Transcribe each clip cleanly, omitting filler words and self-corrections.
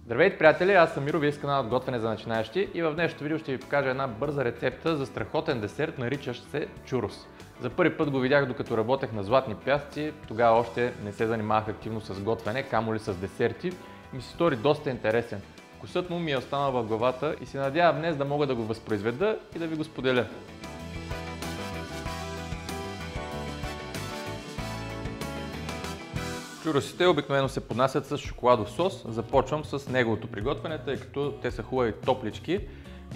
Здравейте, приятели! Аз съм Миро, вие сте каналът Готвене за начинаещи и в днешното видео ще ви покажа една бърза рецепта за страхотен десерт, наричащ се чурос. За първи път го видях докато работех на Златни пясъци, тогава още не се занимавах активно с готвене, камо ли с десерти. Ми се стори доста интересен. Вкусът му ми е останал в главата и се надявам днес да мога да го възпроизведа и да ви го споделя. Чуросите обикновено се поднасят с шоколадов сос. Започвам с неговото приготвяне, тъй като те са хубави топлички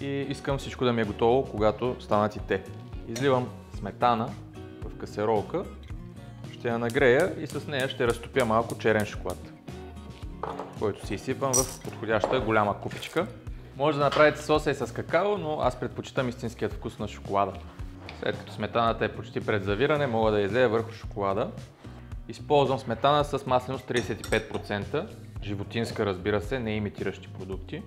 и искам всичко да ми е готово, когато станат и те. Изливам сметана в касеролка, ще я нагрея и с нея ще разтопя малко черен шоколад, който си изсипвам в подходяща голяма купичка. Може да направите соса и с какао, но аз предпочитам истинският вкус на шоколада. След като сметаната е почти пред завиране, мога да я излея върху шоколада. Използвам сметана с масленост 35%, животинска, разбира се, не имитиращи продукти.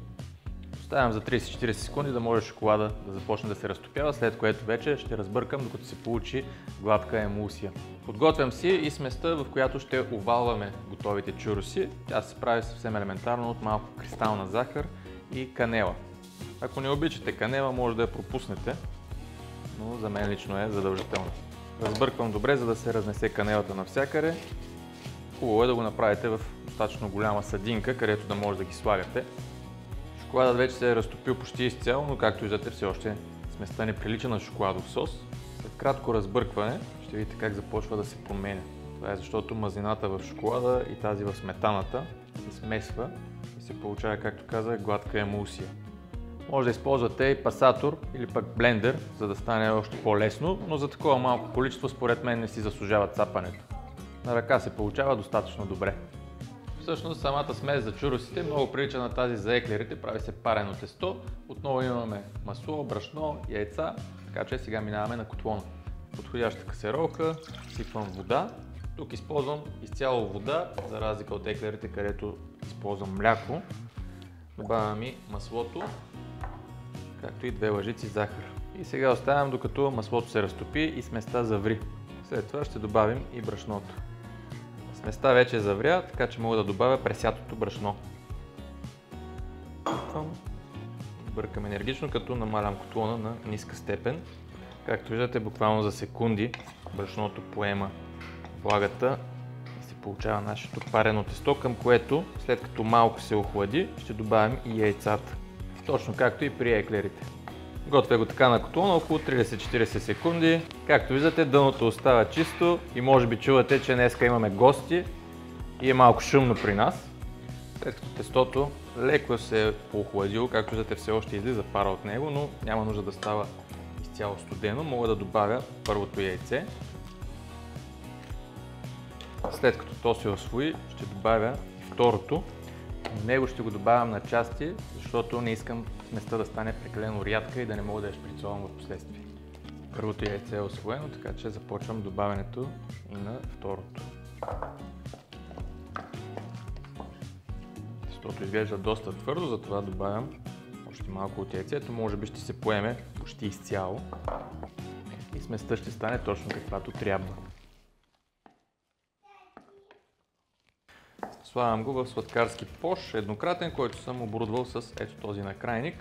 Оставям за 30-40 секунди да може шоколада да започне да се разтопява, след което вече ще разбъркам, докато се получи гладка емулсия. Подготвям си и сместа, в която ще овалваме готовите чуроси. Тя се прави съвсем елементарно от малко кристална захар и канела. Ако не обичате канела, може да я пропуснете, но за мен лично е задължително. Разбърквам добре, за да се разнесе канелата навсякъде. Хубаво е да го направите в достатъчно голяма съдинка, където да може да ги слагате. Шоколадът вече се е разтопил почти изцяло, но както виждате все още сместа не прилича на шоколадов сос. След кратко разбъркване ще видите как започва да се променя. Това е защото мазнината в шоколада и тази в сметаната се смесва и се получава, както казах, гладка емулсия. Може да използвате и пасатор или пък блендер, за да стане още по-лесно, но за такова малко количество според мен не си заслужава цапането. На ръка се получава достатъчно добре. Всъщност самата смес за чуросите много прилича на тази за еклерите, прави се парено тесто. Отново имаме масло, брашно, яйца, така че сега минаваме на котлона. Подходяща касеролка, сипвам вода. Тук използвам изцяло вода, за разлика от еклерите, където използвам мляко. Добавям и маслото, както и 2 лъжици захар. И сега оставям докато маслото се разтопи и сместа заври. След това ще добавим и брашното. Сместа вече завря, така че мога да добавя пресятото брашно. Бъркам енергично, като намалям котлона на ниска степен. Както виждате, буквално за секунди брашното поема влагата и се получава нашето парено тесто, към което след като малко се охлади, ще добавим и яйцата. Точно както и при еклерите. Готвя го така на котлона около 30-40 секунди. Както виждате, дъното остава чисто и може би чувате, че днеска имаме гости и е малко шумно при нас. След като тестото леко се е поохладило, както виждате, все още излиза пара от него, но няма нужда да става изцяло студено. Мога да добавя първото яйце. След като то се освои, ще добавя второто. Него ще го добавям на части, защото не искам сместа да стане прекалено рядка и да не мога да я шприцовам в последствие. Първото яйце е освоено, така че започвам добавянето и на второто. Тестото изглежда доста твърдо, затова добавям още малко от яйцето. Може би ще се поеме почти изцяло и сместа ще стане точно каквато трябва. Слагам го в сладкарски пош, еднократен, който съм оборудвал с ето този накрайник.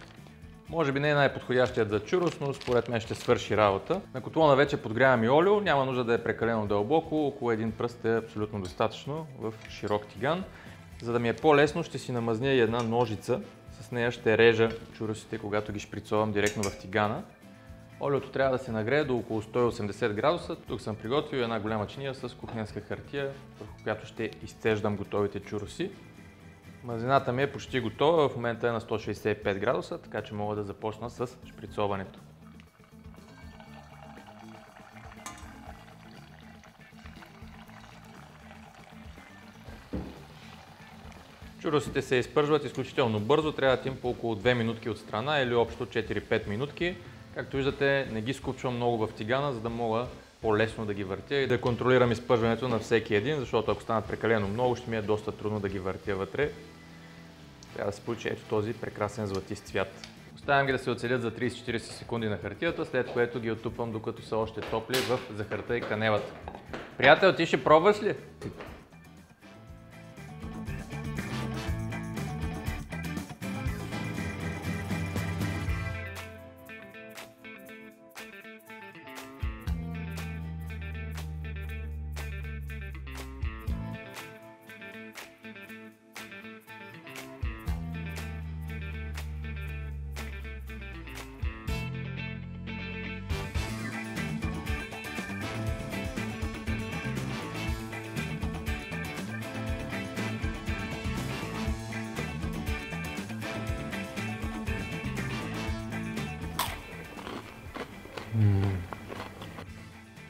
Може би не е най-подходящият за чурос, но според мен ще свърши работа. На котлона вече подгрявам и олио, няма нужда да е прекалено дълбоко, около един пръст е абсолютно достатъчно в широк тиган. За да ми е по-лесно, ще си намазня и една ножица, с нея ще режа чуросите, когато ги шприцовам директно в тигана. Олиото трябва да се нагрее до около 180 градуса. Тук съм приготвил една голяма чиния с кухненска хартия, върху която ще изцеждам готовите чуроси. Мазнината ми е почти готова, в момента е на 165 градуса, така че мога да започна с шприцоването. Чуросите се изпържват изключително бързо, трябват им по около 2 минутки от страна или общо 4-5 минутки. Както виждате, не ги скупчвам много в тигана, за да мога по-лесно да ги въртя и да контролирам изпържването на всеки един, защото ако станат прекалено много, ще ми е доста трудно да ги въртя вътре. Трябва да се получи ето този прекрасен златист цвят. Оставям ги да се оцелят за 30-40 секунди на хартията, след което ги отупвам докато са още топли в захарта и канелата. Приятел, ти ще пробваш ли?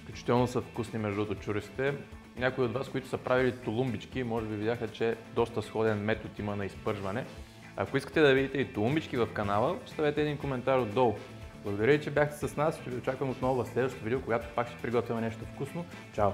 Изключително са вкусни между другото чуресите. Някои от вас, които са правили толумбички, може би видяха, че доста сходен метод има на изпържване. Ако искате да видите и толумбички в канала, оставете един коментар отдолу. Благодаря ви, че бяхте с нас. Ще ви очаквам отново в следващото видео, когато пак ще приготвяме нещо вкусно. Чао!